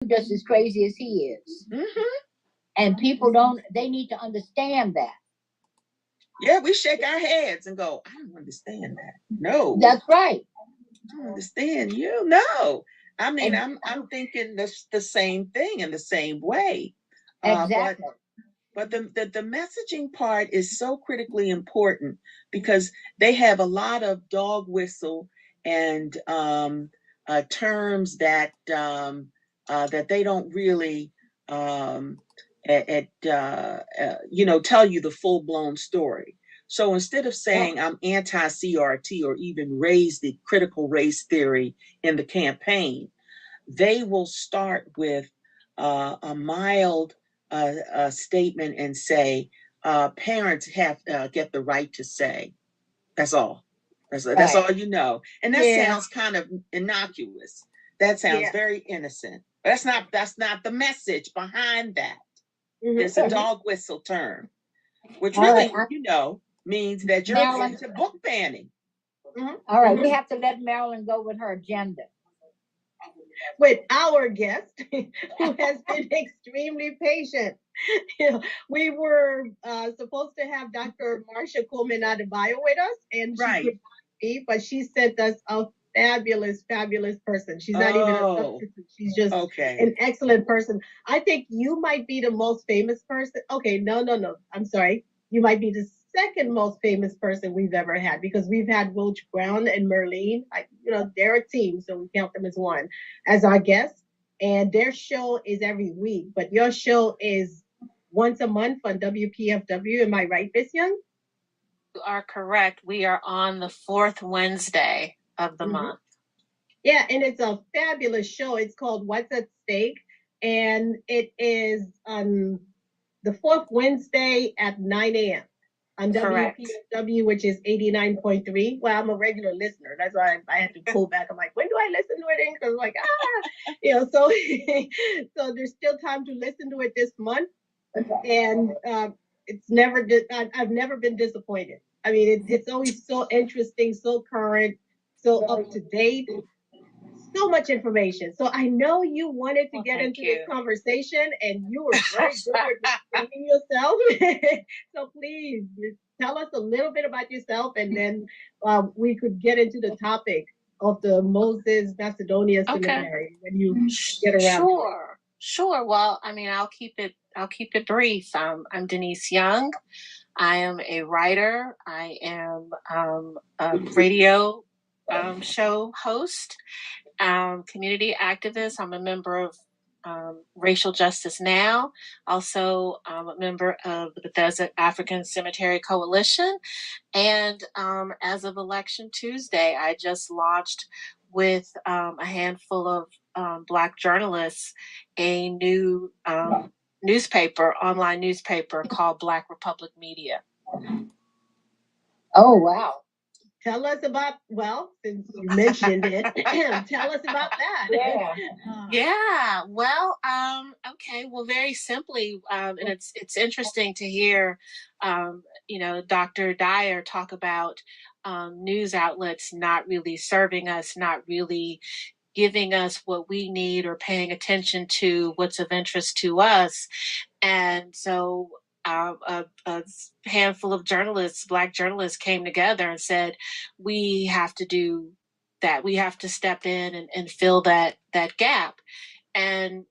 just as crazy as he is. Mm-hmm. And people don't, they need to understand that. Yeah, we shake our heads and go, I don't understand that. No. That's right. I don't understand you. No. I mean, And I'm thinking the same thing in the same way. exactly. But the messaging part is so critically important because they have a lot of dog whistle and terms that they don't really tell you the full blown story. So instead of saying I'm anti CRT or even raise the critical race theory in the campaign, they will start with a mild statement and say parents have get the right to say. That's all. That's all you know. And that sounds kind of innocuous. That sounds very innocent. That's not the message behind that. It's a dog whistle term, which really, means that you're into book banning. All right, we have to let Marilyn go with her agenda. With our guest, who has been extremely patient. We were supposed to have Dr. Marsha Coleman Adebayo with us, and she could not be, but she sent us a fabulous, fabulous person. She's not even a substitute. She's just an excellent person. I think you might be the most famous person. Okay, no. I'm sorry. You might be the second most famous person we've ever had, because we've had Wilch Brown and Merlene. They're a team, so we count them as one, as our guests. And their show is every week, but your show is once a month on WPFW. Am I right, Miss Young? You are correct. We are on the fourth Wednesday of the month. Yeah, and it's a fabulous show. It's called What's at Stake, and it is on the fourth Wednesday at 9 a.m. on WPFW, which is 89.3. Well, I'm a regular listener. That's why I had to pull back. I'm like, when do I listen to it? Because I'm like, so there's still time to listen to it this month. And I've never been disappointed. I mean, it's always so interesting, so current, so up to date, so much information. So I know you wanted to get into this conversation, and you were very good at explaining yourself. So please tell us a little bit about yourself, and then we could get into the topic of the Moses Macedonia Seminary when you get around. Sure. Well, I mean, I'll keep it brief. I'm Denise Young. I am a writer. I am a radio show host, community activist. I'm a member of Racial Justice Now. Also, a member of the Bethesda African Cemetery Coalition. And as of Election Tuesday, I just launched with a handful of Black journalists a new online newspaper called Black Republic Media. Oh, wow. Tell us about, since you mentioned it, tell us about that. Yeah. Well, okay. Well, very simply, and it's interesting to hear, Dr. Dyer talk about news outlets not really serving us, not really giving us what we need or paying attention to what's of interest to us. And so a handful of journalists, Black journalists, came together and said, we have to do that. We have to step in and fill that gap. And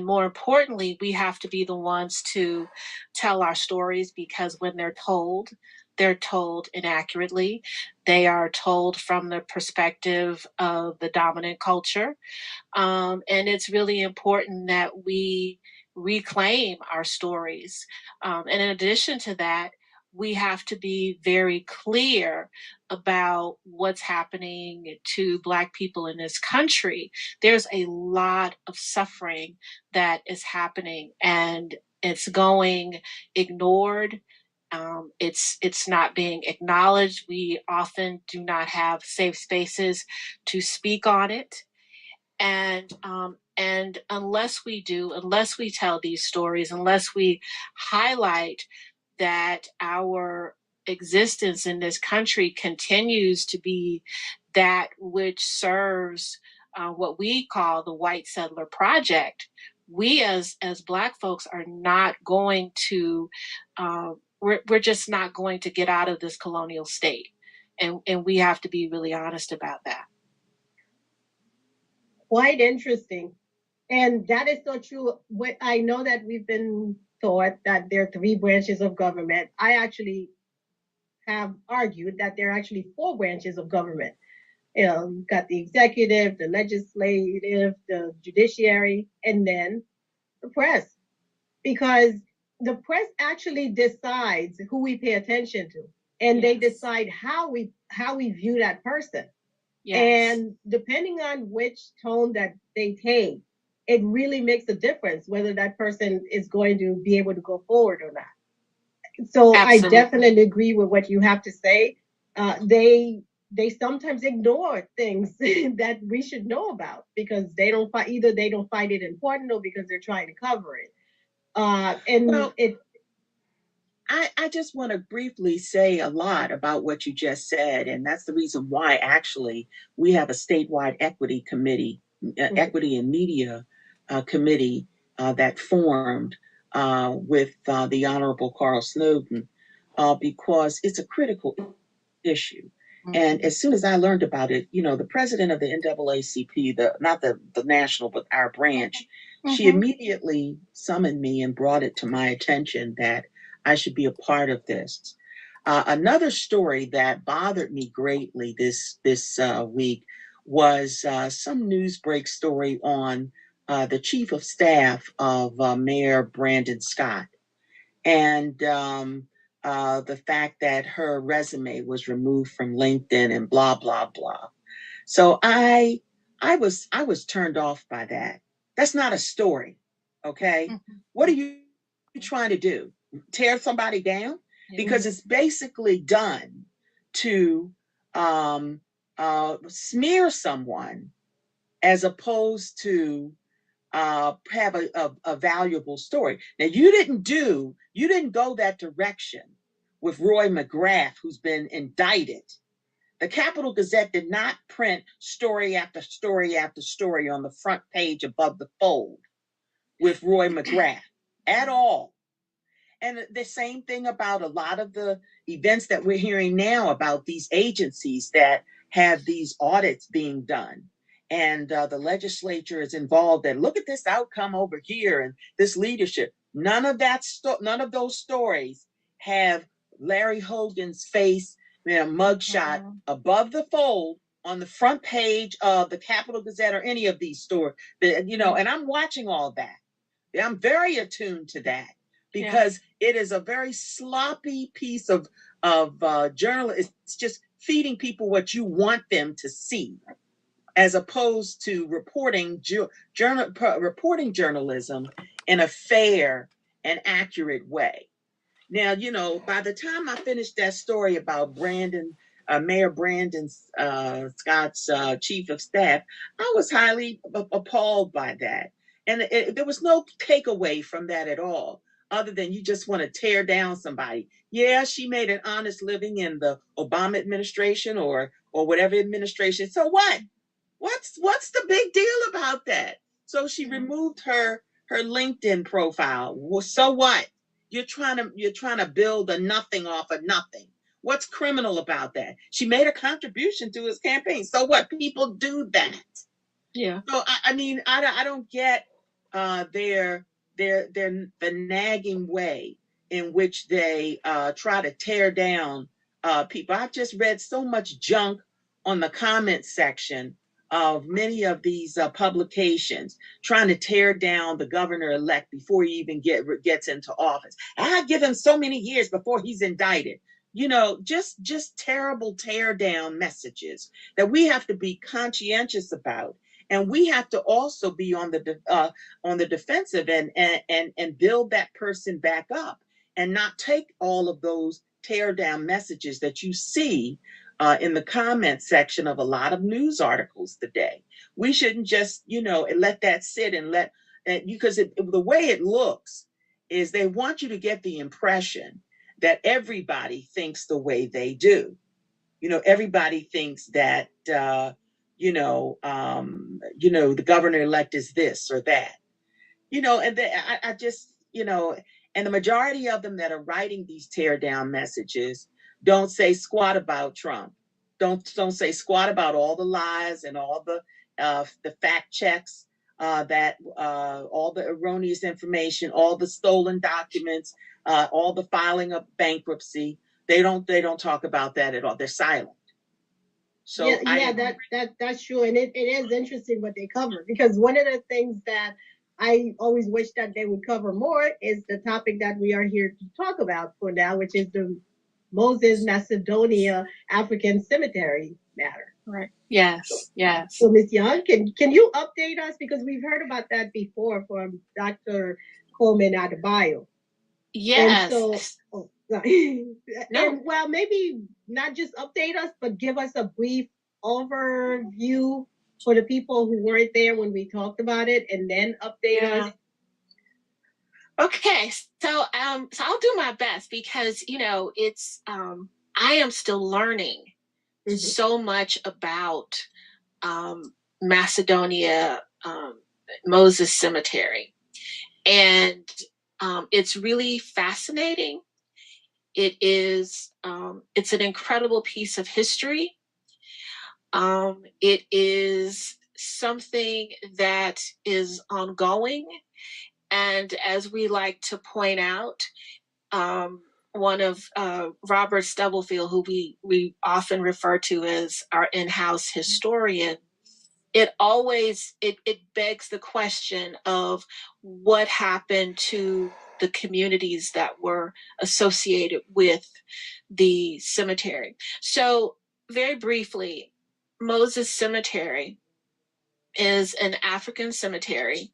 more importantly, we have to be the ones to tell our stories, because when they're told inaccurately. They are told from the perspective of the dominant culture. And it's really important that we reclaim our stories. And in addition to that, we have to be very clear about what's happening to Black people in this country. There's a lot of suffering that is happening, and it's going ignored. It's not being acknowledged. We often do not have safe spaces to speak on it. And unless we tell these stories, unless we highlight that our existence in this country continues to be that which serves what we call the white settler project, we as Black folks are not going to, we're just not going to get out of this colonial state, and we have to be really honest about that. Quite interesting. And that is so true. What I know that we've been taught that there are three branches of government. I actually have argued that there are actually four branches of government. You've got the executive, the legislative, the judiciary, and then the press. Because the press actually decides who we pay attention to, and they decide how we view that person. Yes. And depending on which tone that they take, it really makes a difference whether that person is going to be able to go forward or not. So Absolutely. I definitely agree with what you have to say. They sometimes ignore things that we should know about because they don't either they don't find it important or because they're trying to cover it. Well, I just want to briefly say a lot about what you just said, and that's the reason why actually we have a statewide equity committee, equity and media committee that formed with the Honorable Carl Snowden, because it's a critical issue. And as soon as I learned about it, the president of the NAACP, not the national, but our branch, she immediately summoned me and brought it to my attention that I should be a part of this. Another story that bothered me greatly this week was some news break story on the chief of staff of Mayor Brandon Scott, and the fact that her resume was removed from LinkedIn and blah blah blah. So I was turned off by that. That's not a story, okay? What are you trying to do? Tear somebody down? Because it's basically done to smear someone as opposed to have a valuable story. Now, you didn't go that direction with Roy McGrath, who's been indicted. The Capital Gazette did not print story after story after story on the front page above the fold with Roy McGrath at all. And the same thing about a lot of the events that we're hearing now about these agencies that have these audits being done. And the legislature is involved, and look at this outcome over here and this leadership. None of those stories have Larry Hogan's face, mugshot above the fold on the front page of the Capital Gazette or any of these stores. And I'm watching all that. I'm very attuned to that because it is a very sloppy piece of journalism. It's just feeding people what you want them to see, as opposed to reporting journalism in a fair and accurate way. Now, by the time I finished that story about Mayor Brandon Scott's chief of staff, I was highly appalled by that. And there was no takeaway from that at all, other than you just want to tear down somebody. Yeah, she made an honest living in the Obama administration or whatever administration. So what? What's the big deal about that? So she removed her LinkedIn profile. Well, so what? You're trying to build a nothing off of nothing. What's criminal about that? She made a contribution to his campaign. So what? People do that. Yeah. So I don't get the nagging way in which they try to tear down people. I've just read so much junk on the comment section of many of these publications trying to tear down the governor-elect before he even gets into office. I give him so many years before he's indicted. Just terrible tear down messages that we have to be conscientious about. And we have to also be on the defensive and build that person back up and not take all of those tear down messages that you see in the comment section of a lot of news articles today. We shouldn't just, let that sit and because the way it looks is they want you to get the impression that everybody thinks the way they do. Everybody thinks that, the governor-elect is this or that, and I just, and the majority of them that are writing these tear down messages don't say squat about Trump. Don't say squat about all the lies and all the fact checks, that all the erroneous information, all the stolen documents, all the filing of bankruptcy. They don't talk about that at all. They're silent. So that's true, and it is interesting what they cover, because one of the things that I always wish that they would cover more is the topic that we are here to talk about for now, which is the Moses Macedonia African Cemetery matter. Right. Yes. Yes. So, Ms. Young, can you update us, because we've heard about that before from Dr. Coleman Adebayo. Yes. And so, and well, maybe not just update us, but give us a brief overview for the people who weren't there when we talked about it, and then update us. Okay, so I'll do my best, because it's I am still learning so much about Macedonia Moses Cemetery, and it's really fascinating. It is it's an incredible piece of history. It is something that is ongoing. And as we like to point out, one of Robert Stubblefield, who we often refer to as our in-house historian, it begs the question of what happened to the communities that were associated with the cemetery. So very briefly, Moses Cemetery is an African cemetery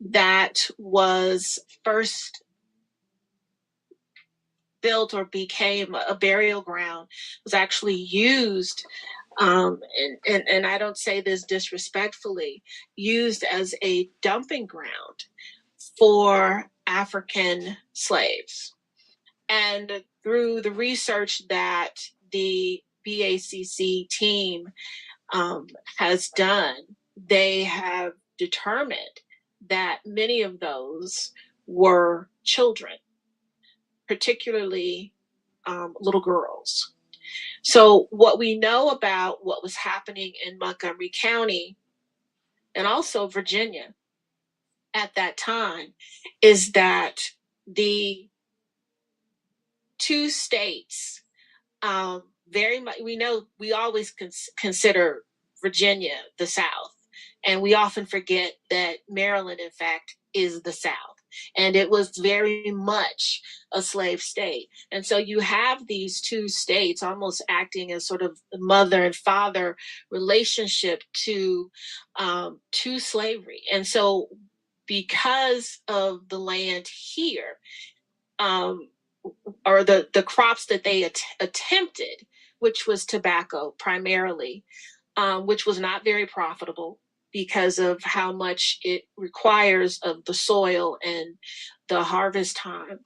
that was first built or became a burial ground, was actually used, and I don't say this disrespectfully, used as a dumping ground for African slaves. And through the research that the BACC team has done, they have determined that many of those were children, particularly little girls. So what we know about what was happening in Montgomery County and also Virginia at that time is that the two states, very much, we always consider Virginia the South, and we often forget that Maryland, in fact, is the South. And it was very much a slave state. And so you have these two states almost acting as sort of the mother and father relationship to slavery. And so because of the land here, or the crops that they attempted, which was tobacco primarily, which was not very profitable because of how much it requires of the soil and the harvest time.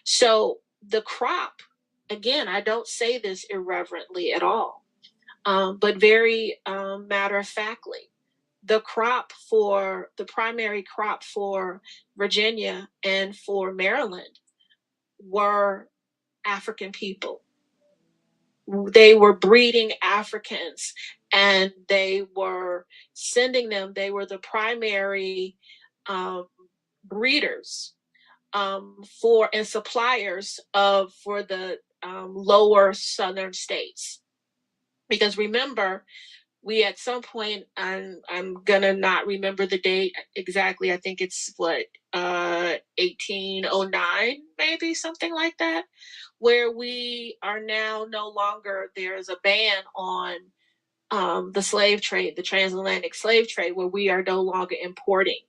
So the crop, again, I don't say this irreverently at all, but very matter-of-factly, the primary crop for Virginia and for Maryland were African people. They were breeding Africans, and they were sending them. They were the primary breeders for and suppliers for the lower southern states. Because remember, we at some point, I'm gonna not remember the date exactly. I think it's 1809, maybe something like that, where we are now no longer, there's a ban on the slave trade, the transatlantic slave trade, where we are no longer importing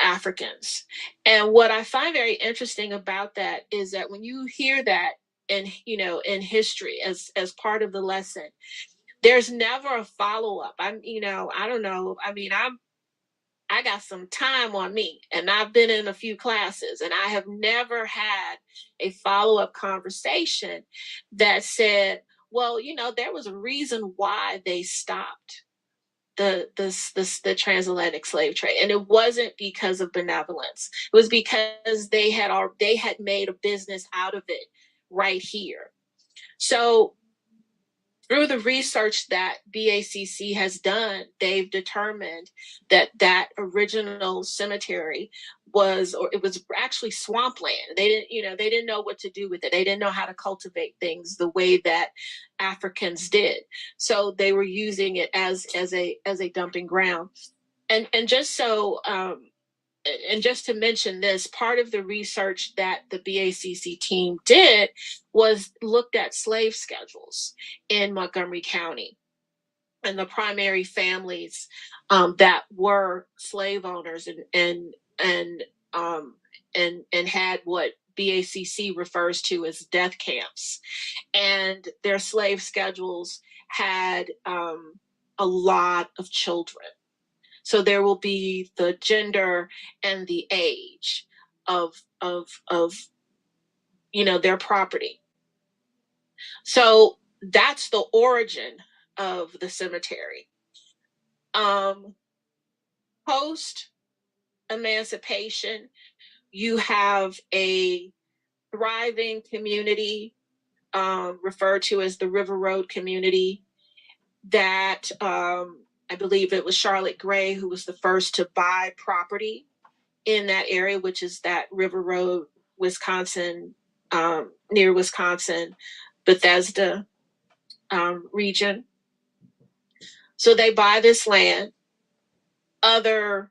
Africans. And what I find very interesting about that is that when you hear that in history as part of the lesson, there's never a follow-up. I don't know. I mean, I got some time on me, and I've been in a few classes, and I have never had a follow-up conversation that said, well, you know, there was a reason why they stopped the transatlantic slave trade, and it wasn't because of benevolence. It was because they had made a business out of it right here. So through the research that BACC has done, they've determined that that original cemetery it was actually swampland. They didn't know what to do with it. They didn't know how to cultivate things the way that Africans did. So they were using it as a dumping ground. And just so and just to mention this, part of the research that the BACC team did was looked at slave schedules in Montgomery County and the primary families that were slave owners and had what BACC refers to as death camps, and their slave schedules had a lot of children. So there will be the gender and the age of their property. So that's the origin of the cemetery. Post emancipation, you have a thriving community referred to as the River Road community that I believe it was Charlotte Gray who was the first to buy property in that area, which is that River Road, Wisconsin, near Wisconsin, Bethesda region. So they buy this land. Other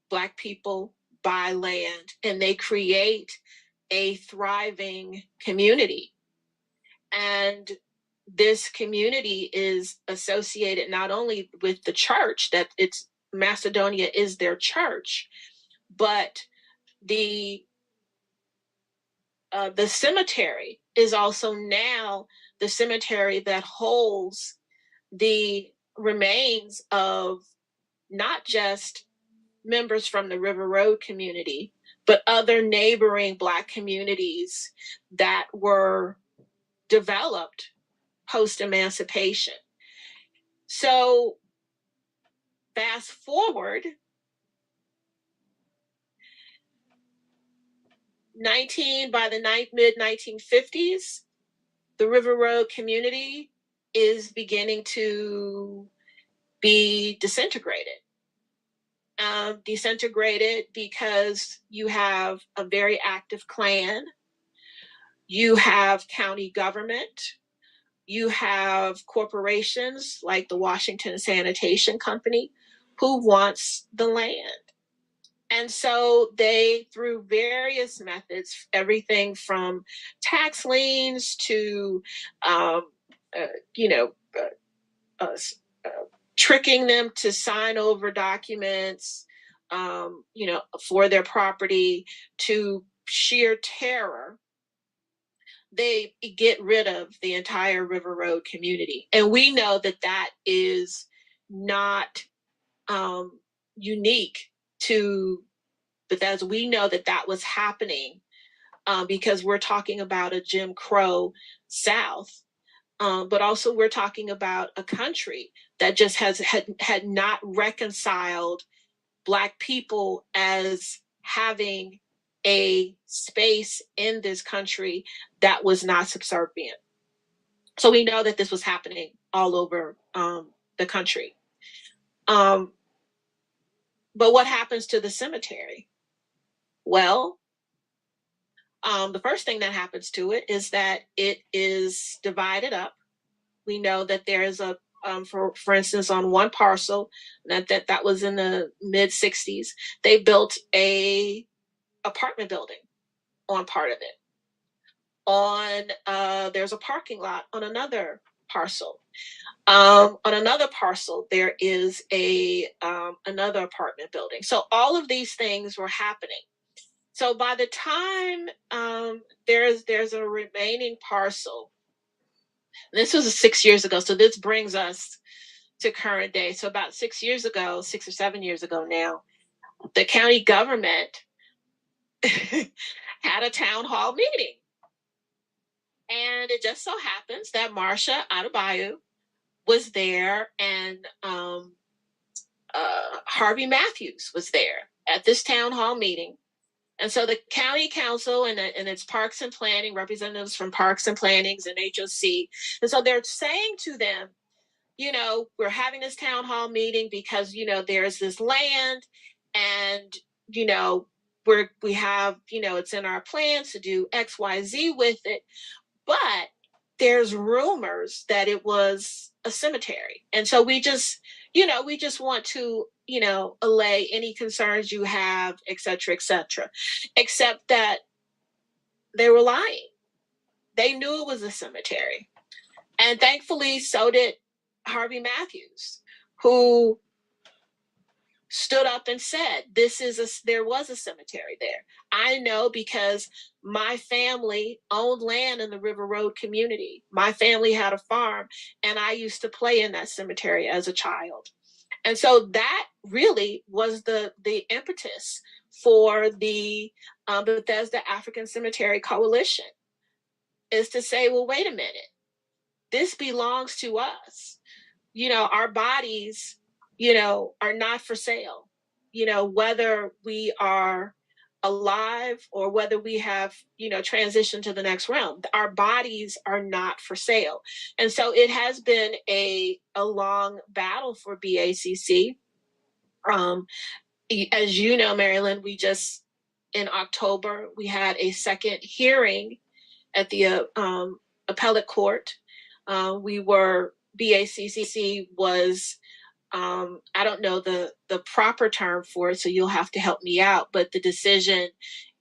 Black people buy land, and they create a thriving community. And this community is associated not only with the church, that it's Macedonia is their church, but the cemetery is also now the cemetery that holds the remains of not just members from the River Road community, but other neighboring Black communities that were developed post-emancipation. So fast forward, by the mid-1950s, the River Road community is beginning to be disintegrated. Disintegrated because you have a very active Klan, you have county government, you have corporations like the Washington Sanitation Company who wants the land. And so they, through various methods, everything from tax liens to, tricking them to sign over documents, for their property, to sheer terror, they get rid of the entire River Road community. And we know that that is not unique to Bethesda. We know that that was happening because we're talking about a Jim Crow South, but also we're talking about a country that just had not reconciled Black people as having a space in this country that was not subservient. So we know that this was happening all over the country. But what happens to the cemetery? Well, the first thing that happens to it is that it is divided up. We know that there is a, for instance, on one parcel that was in the mid-60s, they built a apartment building on part of it. There's a parking lot on another parcel. On another parcel, there is another apartment building. So all of these things were happening. So by the time there's a remaining parcel, this was 6 years ago. So this brings us to current day. So about 6 years ago, 6 or 7 years ago now, the county government had a town hall meeting. And it just so happens that Marsha Adebayo was there, and Harvey Matthews was there at this town hall meeting. And so the county council and its parks and planning, representatives from parks and plannings and HOC. And so they're saying to them, we're having this town hall meeting because, there's this land, and, we have, it's in our plans to do X, Y, Z with it. But there's rumors that it was a cemetery. And so we just want to, allay any concerns you have, et cetera, except that they were lying. They knew it was a cemetery. And thankfully, so did Harvey Matthews, who stood up and said, there was a cemetery there. I know because my family owned land in the River Road community. My family had a farm, and I used to play in that cemetery as a child. And so that really was the impetus for the Bethesda African Cemetery Coalition, is to say, well, wait a minute, this belongs to us. Our bodies, are not for sale. Whether we are alive or whether we have, transitioned to the next realm, our bodies are not for sale. And so it has been a long battle for BACC. As you know, Marilyn, in October, we had a second hearing at the appellate court. BACC was, I don't know the proper term for it, so you'll have to help me out. But the decision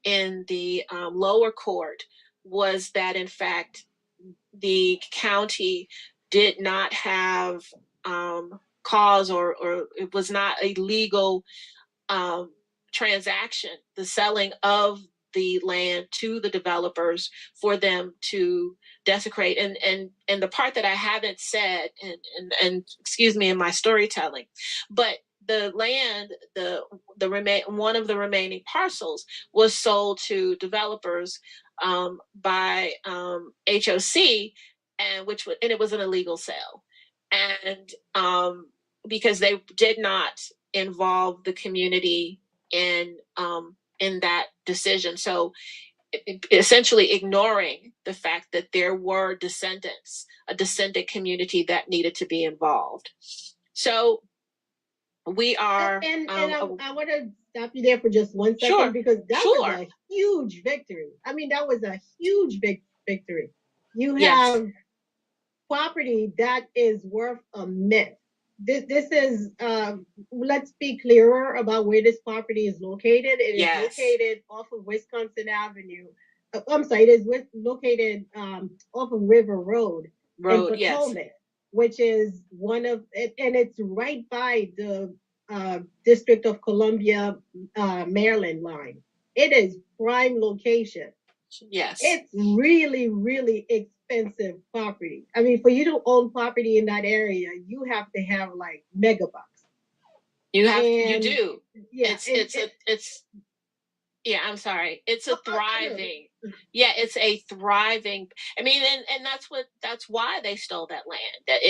in the lower court was that, in fact, the county did not have cause, or it was not a legal transaction, the selling of the land to the developers for them to desecrate. And the part that I haven't said, and excuse me in my storytelling, but the land, one of the remaining parcels was sold to developers by HOC, and it was an illegal sale, and because they did not involve the community in that decision. So essentially ignoring the fact that there were a descendant community that needed to be involved. So we are. I want to stop you there for just 1 second, sure, because that was a huge victory. I mean, that was a huge victory. You have property that is worth a myth. This is, let's be clearer about where this property is located. It is located off of Wisconsin Avenue. I'm sorry, it is located off of River Road in Potomac, which is one of, and it's right by the District of Columbia, Maryland line. It is prime location. Yes. It's really, really expensive property. I mean, for you to own property in that area, you have to have like mega bucks. You do. Yeah. I'm sorry. It's a thriving. Yeah, it's a thriving. I mean, and that's why they stole that land. That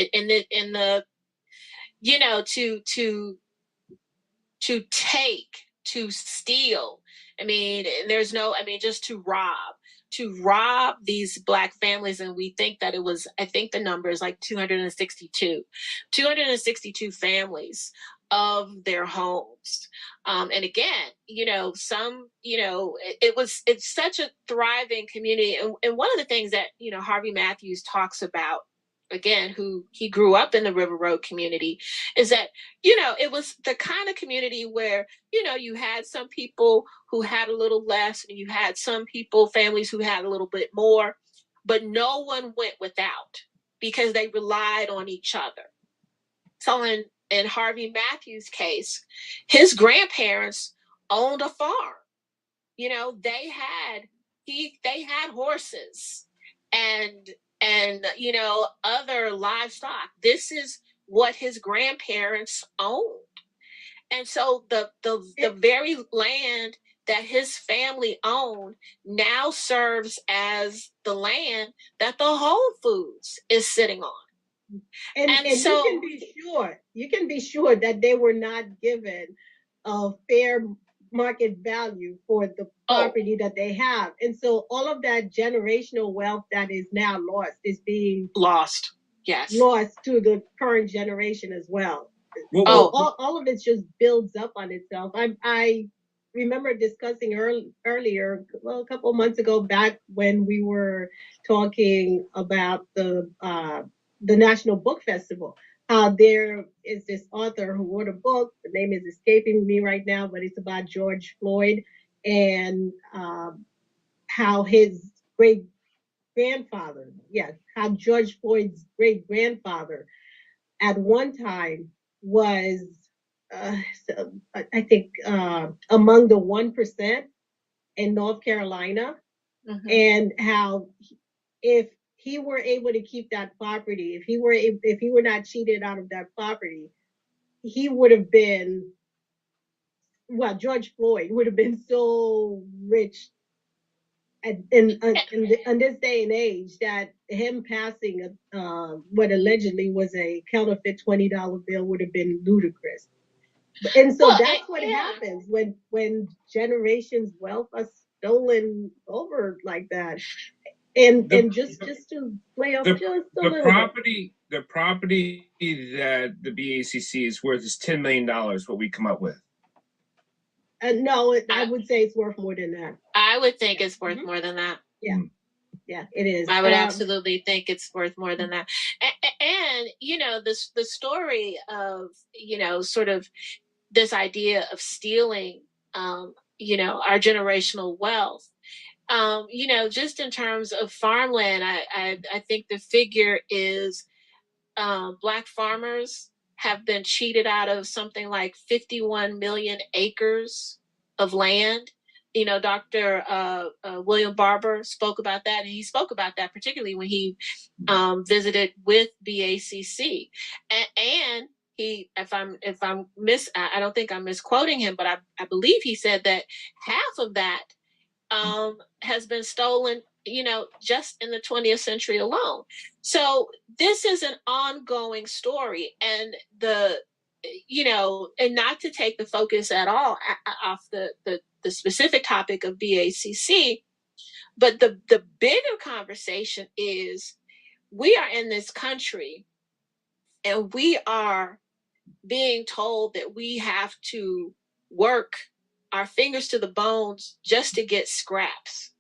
to steal. I mean, just to rob these Black families. And we think that I think the number is like 262 families of their homes. And again, it's such a thriving community. And one of the things that, Harvey Matthews talks about, again, who he grew up in the River Road community, is that, it was the kind of community where, you had some people who had a little less, and you had families who had a little bit more, but no one went without because they relied on each other. So in Harvey Matthews' case, his grandparents owned a farm. They had horses and other livestock. This is what his grandparents owned. And so the very land that his family owned now serves as the land that the Whole Foods is sitting on. And And you so, can be sure that they were not given a fair market value for the oh, property that they have. And so all of that generational wealth that is now lost is being lost. Yes. lost to the current generation as well. Well, So Oh, all of it just builds up on itself. I remember discussing earlier, well, a couple of months ago, back when we were talking about the National Book Festival. There is this author who wrote a book. The name is escaping me right now, but it's about George Floyd and how his great grandfather, yes, how George Floyd's great grandfather at one time was, so, I think, among the 1% in North Carolina, mhm. and how if he were able to keep that property, if he were not cheated out of that property, he would have been, well, George Floyd would have been so rich in this day and age that him passing what allegedly was a counterfeit $20 bill would have been ludicrous. And so Well, that's what yeah. happens when generations' wealth are stolen over like that. And just to play off the, just a the little bit. property that the BACC is worth is $10 million. What we come up with. No, I would say it's worth more than that. I would think it's worth Mhm. more than that. Yeah, yeah, it is. I would absolutely think it's worth more than that. And you know, the story of, you know, sort of this idea of stealing, you know, our generational wealth. You know, just in terms of farmland, I think the figure is Black farmers have been cheated out of something like 51 million acres of land. You know, Dr. William Barber spoke about that, and he spoke about that particularly when he visited with BACC, and he, I don't think I'm misquoting him, but I believe he said that half of that has been stolen, you know, just in the 20th century alone. So this is an ongoing story, and you know, and not to take the focus at all off the specific topic of BACC, but the bigger conversation is we are in this country and we are being told that we have to work our fingers to the bones just to get scraps,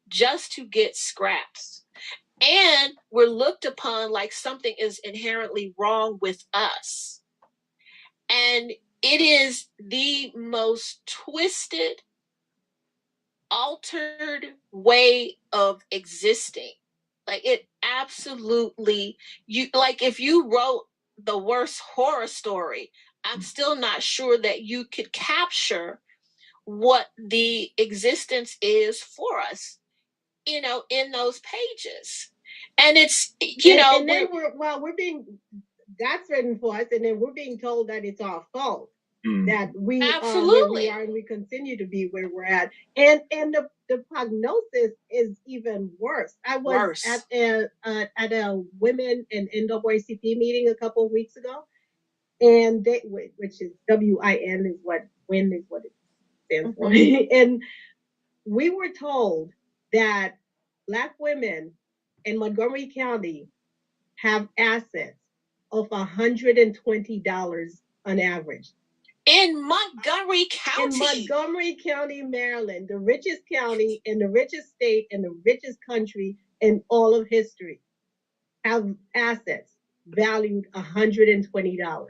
just to get scraps. And we're looked upon like something is inherently wrong with us. And it is the most twisted, altered way of existing. Like it absolutely, you like if you wrote the worst horror story, I'm still not sure that you could capture what the existence is for us, you know, in those pages. And it's, you know, and then we're being, that's written for us, and then we're being told that it's our fault that we are where we are and we continue to be where we're at. And the prognosis is even worse. I was at a women in NAACP meeting a couple of weeks ago, and they, which is WIN is what WIN is what it stands for. And we were told that Black women in Montgomery County have assets of $120 on average. In Montgomery County. In Montgomery County, Maryland, the richest county in the richest state in the richest country in all of history, have assets valued $120.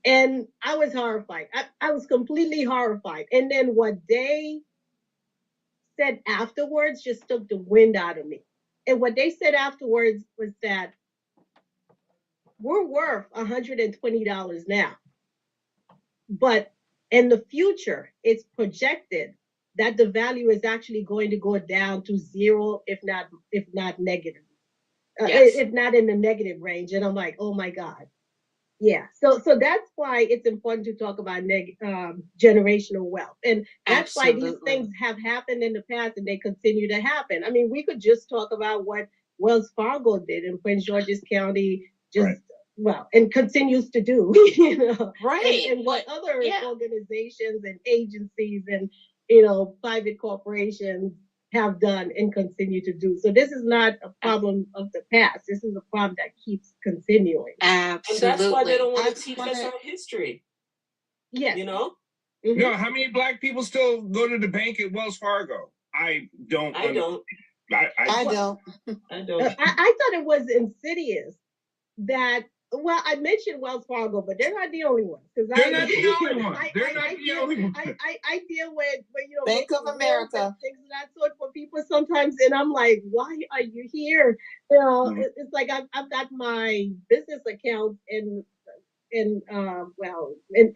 And I was horrified. I was completely horrified. And then what they said afterwards just took the wind out of me. And what they said afterwards was that we're worth $120 now. But in the future, it's projected that the value is actually going to go down to zero, if not negative, if not in the negative range. And I'm like, oh my God. Yeah, so that's why it's important to talk about generational wealth, and that's why these Absolutely. things have happened in the past, and they continue to happen. I mean, we could just talk about what Wells Fargo did in Prince George's County, just Right. well, and continues to do, Right. and what But other yeah. organizations and agencies and private corporations have done and continue to do. So this is not a problem of the past. This is a problem that keeps continuing. And that's why they Absolutely. don't want I to teach wanna- us our history. Yes. You know, Mhm. No, how many black people still go to the bank at Wells Fargo? I don't. I don't. I don't. I don't. I thought it was insidious that, well, I mentioned Wells Fargo, but they're not the only ones. Because They're not the only ones. They're not the only ones. I deal with Bank of making wills America. and things of that sort for people sometimes, and I'm like, why are you here? It's like I've got my business account in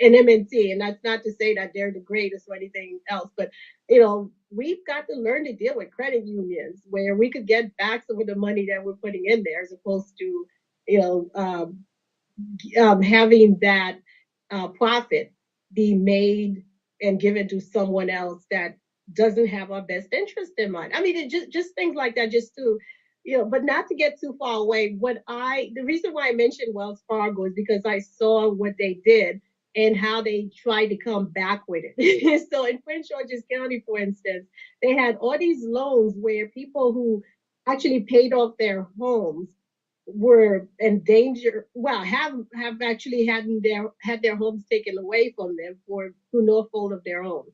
MNT, and that's not to say that they're the greatest or anything else, but we've got to learn to deal with credit unions where we could get back some of the money that we're putting in there, as opposed to having that profit be made and given to someone else that doesn't have our best interest in mind. I mean, just things like that, just to but not to get too far away. The reason why I mentioned Wells Fargo is because I saw what they did and how they tried to come back with it. So in Prince George's County, for instance, they had all these loans where people who actually paid off their homes were in danger. Well, have actually had their homes taken away from them through no fault of their own.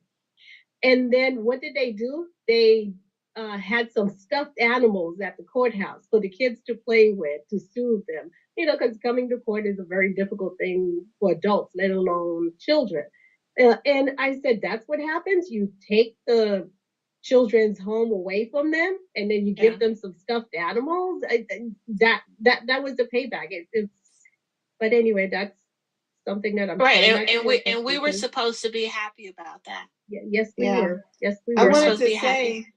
And then what did they do? They had some stuffed animals at the courthouse for the kids to play with to soothe them. Because coming to court is a very difficult thing for adults, let alone children. And I said, that's what happens. You take the children's home away from them, and then you give them some stuffed animals. That was the payback. But anyway, that's something that I'm Right. trying not to And we were because- supposed to be happy about that. Yes, we Yeah. were. Yes, we I were. wanted supposed to to be happy. say,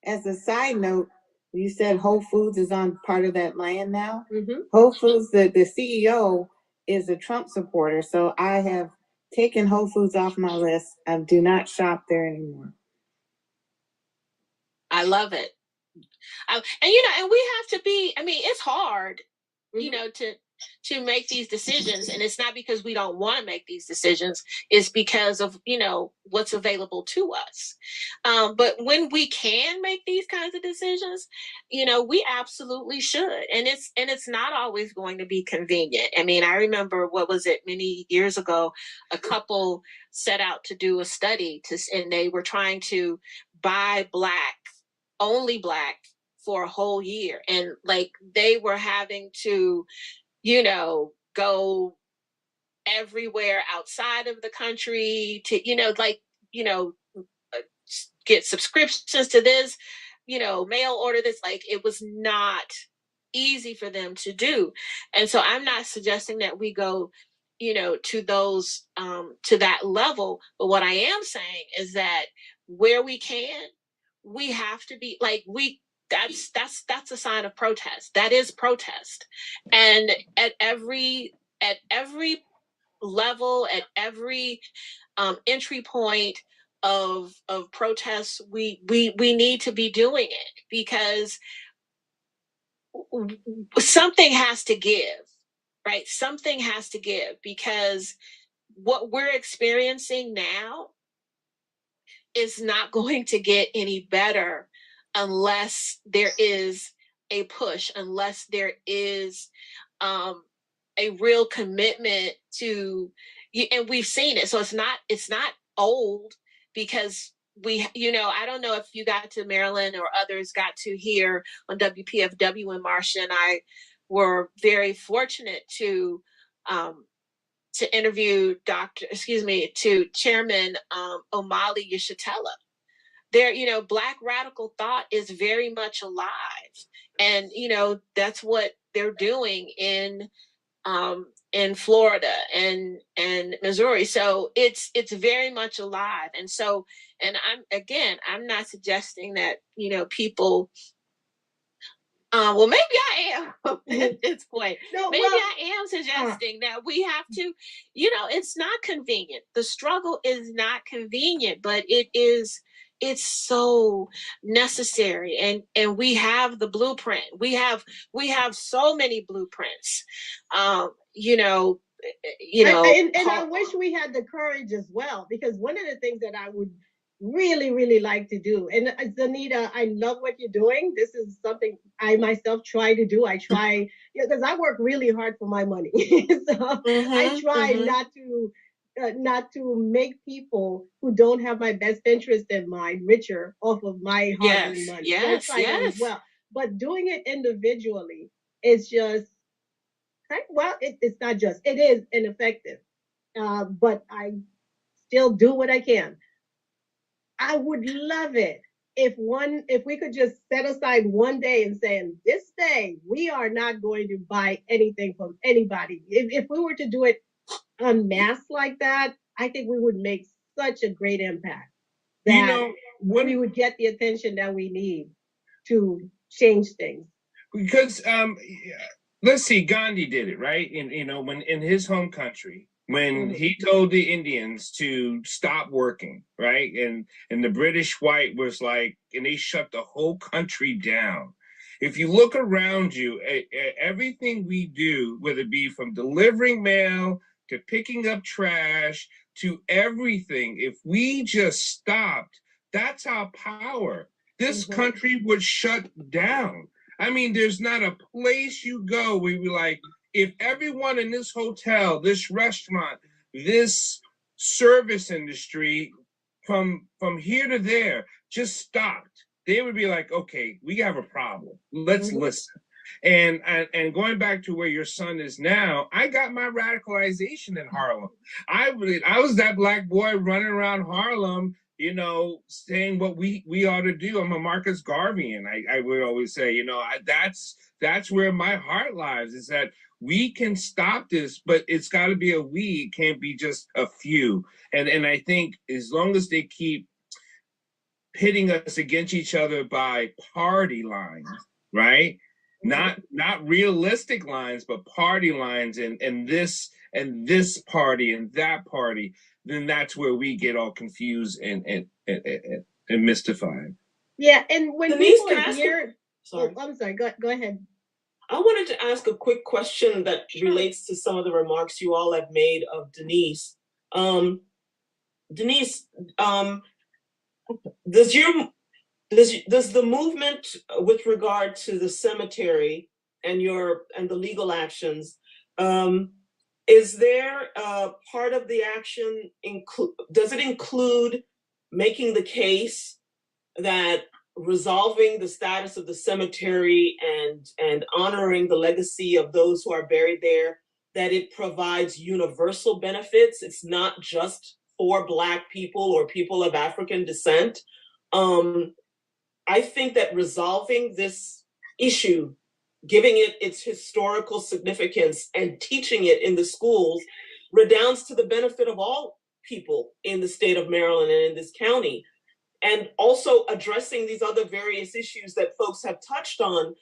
as a side note, you said Whole Foods is on part of that land now. Mhm. Whole Foods, the CEO is a Trump supporter, so I have taken Whole Foods off my list. I do not shop there anymore. I love it. And we have to be, I mean, it's hard, to make these decisions. And it's not because we don't want to make these decisions. It's because of, what's available to us. But when we can make these kinds of decisions, we absolutely should. And it's not always going to be convenient. I mean, I remember, what was it, many years ago, a couple set out to do a study and they were trying to buy only black for a whole year. And like, they were having to, go everywhere outside of the country to, get subscriptions to this, mail order this. Like, it was not easy for them to do. And so I'm not suggesting that we go, to those, to that level. But what I am saying is that where we can, we have to be like, that's a sign of protest. That is protest. And at every level, at every entry point of protests, we need to be doing it, because something has to give, right? Something has to give, because what we're experiencing now is not going to get any better unless there is a push, unless there is a real commitment to, and we've seen it. So it's not old, because I don't know if you got to Maryland or others got to hear on WPFW when Marsha and I were very fortunate to interview to Chairman Omali Yeshitela. There, Black radical thought is very much alive. And, that's what they're doing in Florida and Missouri. So it's very much alive. And so, and I'm not suggesting that, people Well, maybe I am at this point. No, Maybe well, I am suggesting that we have to, you know, it's not convenient. The struggle is not convenient, but it's so necessary. And we have the blueprint. We have so many blueprints. You know, and I wish we had the courage as well, because one of the things that I would really, really like to do, and Zanita, I love what you're doing. This is something I myself try to do. I try, because I work really hard for my money. So I try not to make people who don't have my best interest in mind richer off of my hard-earned money. Yes, So I try that as well. But doing it individually is just, well, it's not just, it is ineffective. But I still do what I can. I would love it if we could just set aside one day and say, this day we are not going to buy anything from anybody. If we were to do it en masse like that, I think we would make such a great impact that we would get the attention that we need to change things. Because let's see, Gandhi did it, right? When in his home country, when he told the Indians to stop working, right? And the British white was like, and they shut the whole country down. If you look around you, everything we do, whether it be from delivering mail to picking up trash to everything, if we just stopped, that's our power. This country would shut down. I mean, there's not a place you go where you're like, if everyone in this hotel, this restaurant, this service industry, from here to there, just stopped, they would be like, okay, we have a problem. Let's listen. And going back to where your son is now, I got my radicalization in Harlem. I was that black boy running around Harlem, saying what we ought to do. I'm a Marcus Garveyan. I would always say, that's where my heart lies, is that we can stop this, but it's got to be a we. It can't be just a few. And I think as long as they keep pitting us against each other by party lines, right? Not realistic lines, but party lines, and this party and that party, then that's where we get all confused and mystified. Yeah, and when Denise, people are here, I'm sorry. Go ahead. I wanted to ask a quick question that relates to some of the remarks you all have made of Denise. Denise, does the movement with regard to the cemetery and the legal actions, is there part of the action does it include making the case that resolving the status of the cemetery and honoring the legacy of those who are buried there, that it provides universal benefits? It's not just for Black people or people of African descent. I think that resolving this issue, giving it its historical significance and teaching it in the schools redounds to the benefit of all people in the state of Maryland and in this county. And also addressing these other various issues that folks have touched on.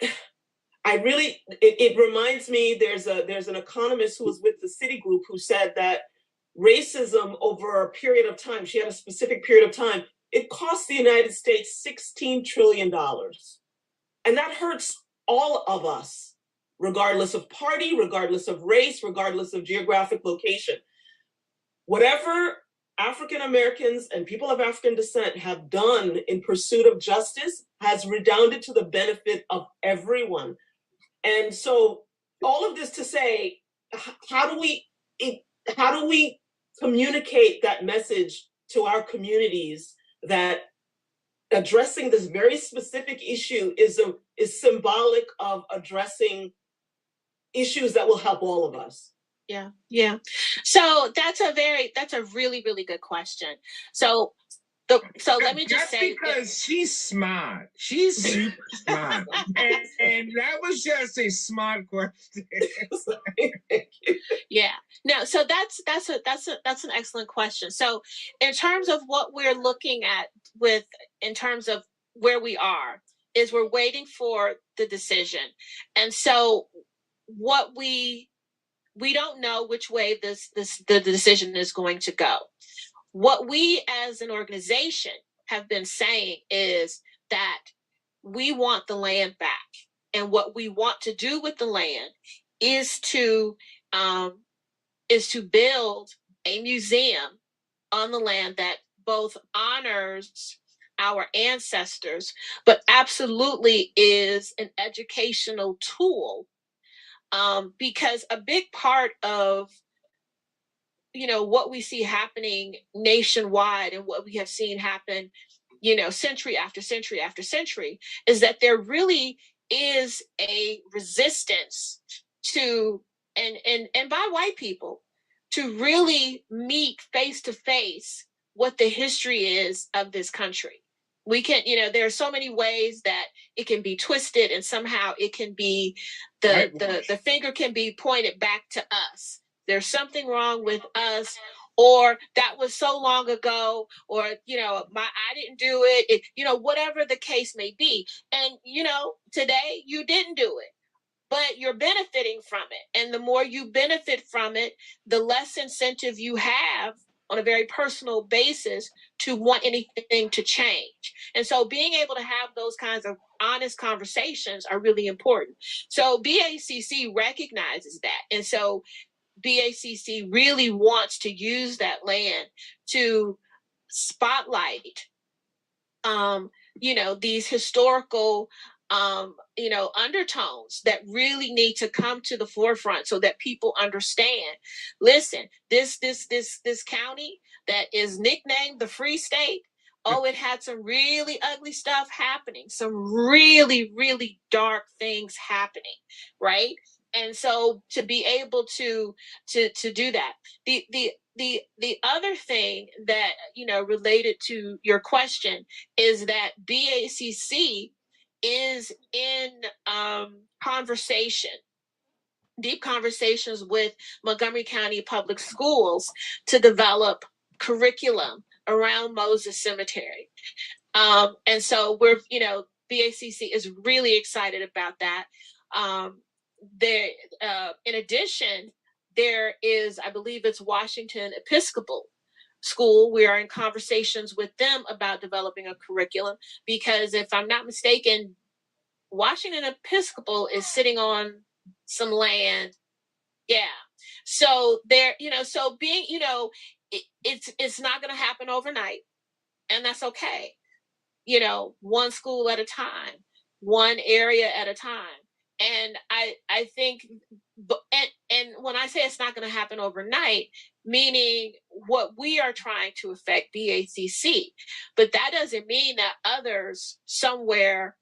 It reminds me, there's an economist who was with the Citigroup who said that racism over a period of time, she had a specific period of time, it cost the United States $16 trillion. And that hurts all of us, regardless of party, regardless of race, regardless of geographic location. Whatever African Americans and people of African descent have done in pursuit of justice has redounded to the benefit of everyone. And so all of this to say, how do we communicate that message to our communities that addressing this very specific issue is symbolic of addressing issues that will help all of us? Yeah. So that's a really, really good question. So let me just say, because she's smart. She's super smart. and that was just a smart question. Yeah. No, so that's an excellent question. So in terms of what we're looking at in terms of where we are, is we're waiting for the decision. And so what we don't know which way the decision is going to go. What we as an organization have been saying is that we want the land back. And what we want to do with the land is to build a museum on the land that both honors our ancestors, but absolutely is an educational tool. Because a big part of what we see happening nationwide and what we have seen happen, century after century after century, is that there really is a resistance to and by white people to really meet face to face what the history is of this country. We can, there are so many ways that it can be twisted, and somehow it can be the finger can be pointed back to us. There's something wrong with us, or that was so long ago, or I didn't do it, whatever the case may be. And today you didn't do it, but you're benefiting from it. And the more you benefit from it, the less incentive you have on a very personal basis to want anything to change. And so being able to have those kinds of honest conversations are really important. So BACC recognizes that. And so BACC really wants to use that land to spotlight, these historical, undertones that really need to come to the forefront so that people understand. Listen, this county that is nicknamed the Free State, it had some really ugly stuff happening, some really, really dark things happening, right? And so to be able to do that, the other thing that related to your question is that BACC is in deep conversations with Montgomery County Public Schools to develop curriculum around Moses Cemetery. And so we're, BACC is really excited about that. In addition, there is, I believe it's Washington Episcopal School. We are in conversations with them about developing a curriculum, because if I'm not mistaken, Washington Episcopal is sitting on some land. Yeah. So there, so being, it's not going to happen overnight, and that's okay. One school at a time, one area at a time. And I think, and when I say it's not going to happen overnight, meaning what we are trying to affect BACC, but that doesn't mean that others somewhere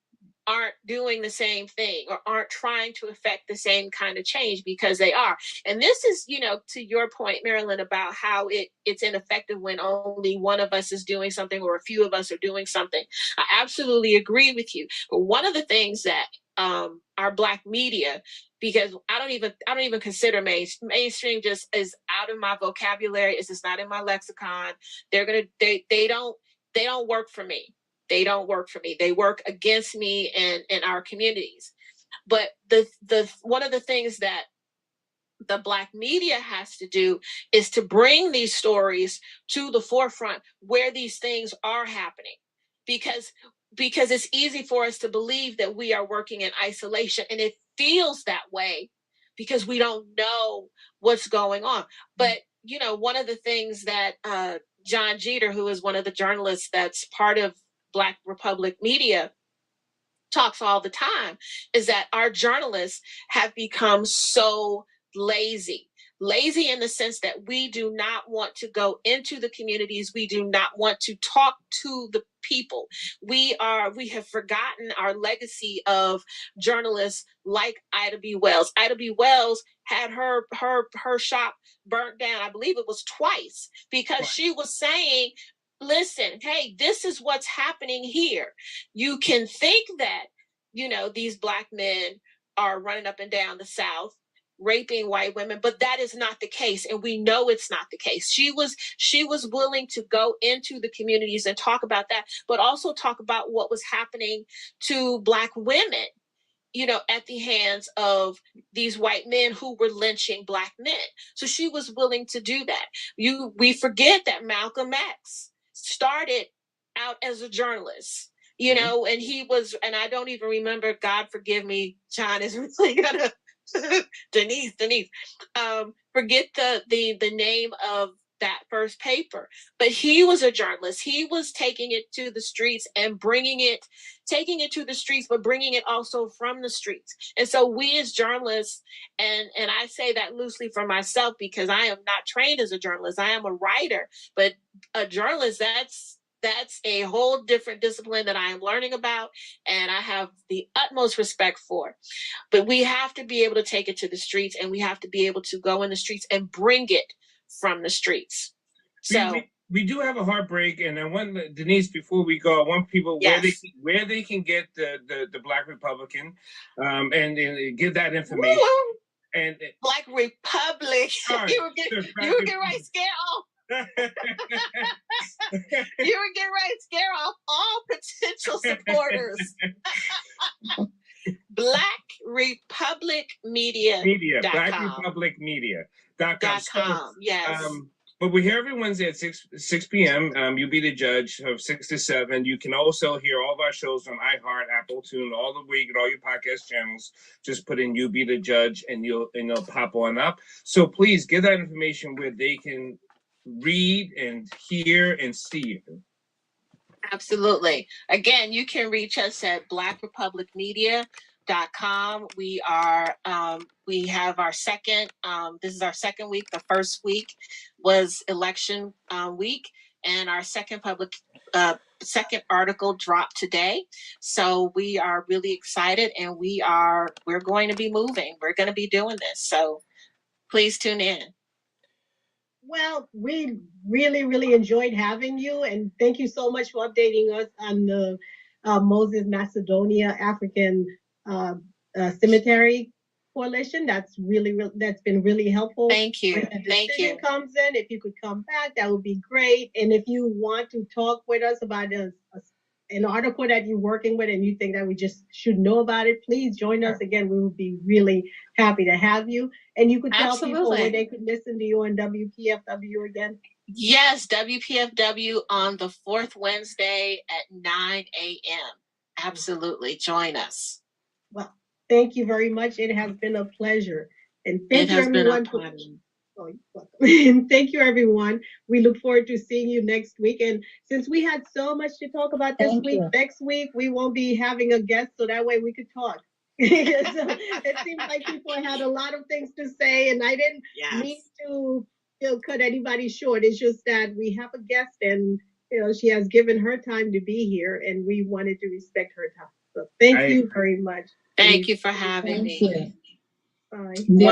aren't doing the same thing or aren't trying to affect the same kind of change, because they are. And this is, to your point, Marilyn, about how it's ineffective when only one of us is doing something or a few of us are doing something. I absolutely agree with you. But one of the things that our Black media, because I don't even consider mainstream, just is out of my vocabulary. It's just not in my lexicon. They don't work for me. They don't work for me. They work against me and our communities. But the one of the things that the Black media has to do is to bring these stories to the forefront where these things are happening, because it's easy for us to believe that we are working in isolation, and it feels that way because we don't know what's going on. But one of the things that John Jeter, who is one of the journalists that's part of Black Republic Media, talks all the time, is that our journalists have become so lazy in the sense that we do not want to go into the communities. We do not want to talk to the people. We have forgotten our legacy of journalists like Ida B. Wells. Ida B. Wells had her shop burnt down. I believe it was twice, because she was saying, listen, hey, this is what's happening here. You can think that, these Black men are running up and down the South. raping white women, but that is not the case, and we know it's not the case. She was willing to go into the communities and talk about that, but also talk about what was happening to Black women, you know, at the hands of these white men who were lynching Black men. So she was willing to do that. We forget that Malcolm X started out as a journalist, you know, and he was, and I don't even remember, God forgive me, John is really gonna, Denise, forget the name of that first paper, but he was a journalist. He was taking it to the streets and taking it to the streets, but bringing it also from the streets. And so we as journalists, and I say that loosely for myself because I am not trained as a journalist. I am a writer, but a journalist, that's a whole different discipline that I am learning about, and I have the utmost respect for. But we have to be able to take it to the streets, and we have to be able to go in the streets and bring it from the streets. So we do have a heartbreak, and I want Denise, before we go, I want people where they can get the Black Republican, and give that information. Woo! And Black Republic, sorry, you would get right scared off. You would get right scared off all potential supporters. Black Republic Media. Black Republic Media.com. Yes. But we're here every Wednesday at 6 p.m. You be the judge of 6 to 7. You can also hear all of our shows on iHeart, Apple Tune, all the week, and all your podcast channels. Just put in "You Be the Judge" and it'll pop on up. So please give that information where they can read and hear and see you. Absolutely. Again, you can reach us at blackrepublicmedia.com. We have our second, this is our second week. The first week was election week, and our second article dropped today. So we are really excited, and we're going to be moving. We're going to be doing this. So please tune in. Well, we really, really enjoyed having you, and thank you so much for updating us on the Moses Macedonia African Cemetery Coalition. That's been really helpful. Thank you. When the Thank decision you. comes in, if you could come back, that would be great. And if you want to talk with us about an article that you're working with and you think that we just should know about it, please join us again. We would be really happy to have you. And you could tell people where they could listen to you on WPFW again. Yes, WPFW on the fourth Wednesday at 9 a.m. Absolutely. Join us. Well, thank you very much. It has been a pleasure. And thank you, everyone. Oh, you're welcome. And thank you, everyone. We look forward to seeing you next week. And since we had so much to talk about this week, next week we won't be having a guest, so that way we could talk. So it seems like people had a lot of things to say, and I didn't mean to cut anybody short. It's just that we have a guest, and she has given her time to be here, and we wanted to respect her time. So thank you very much. Thank you for having me. Bye.